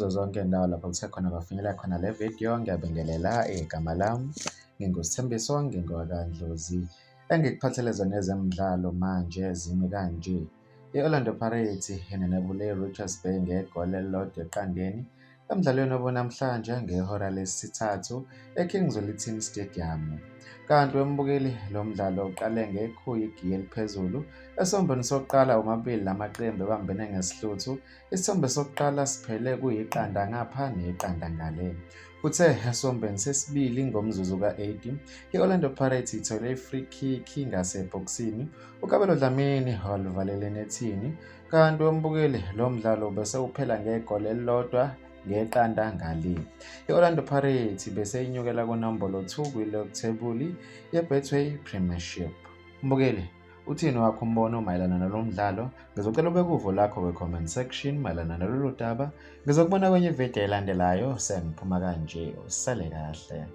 kuzo zonke indawo lapho kuthe khona kwafinyelela khona le video. Ngiyabingelela, igama lami nginguSthembiso Ngingowakandlozi. Engikuphathele zona ezemidlalo manje zimi kanje. I-Orlando Pirates inenebule i-Richards Bay ngegoli elilodwa eqandeni emdlalweni obunamhlanje ngehora lesithathu eKings Wellington Stadium. Kanti wembukeli lo mdlalo uqale ngekhuyi igiye eliphezulu. Esombeni sokuqala omabili lamaqembu ebambene ngesihluthu. Isithombe sokuqala siphele kuyiqanda ngapha neqanda ngale. Kuthe esombeni sesibili ngomzuzu ka-80 i-Orlando Pirates ithole i-free kick ngasebhokisini. uKabelo Dlamini walivalela enethini. Kanti wembukeli lo mdlalo bese uphela ngegoli elilodwa ngeqanda ngale. I-Orlando Pirates bese inyukela kunombolo 2 kwi-league table ye-Betway Premiership. Mbukeli, uthini wakho umbono mayelana nalo mdlalo? Ngizocela ubeke uvo lakho kwe-comment section mayelana nalolu daba. Ngizokubona kwenye ividiyo elandelayo. Sengiphuma kanje, usale kahle.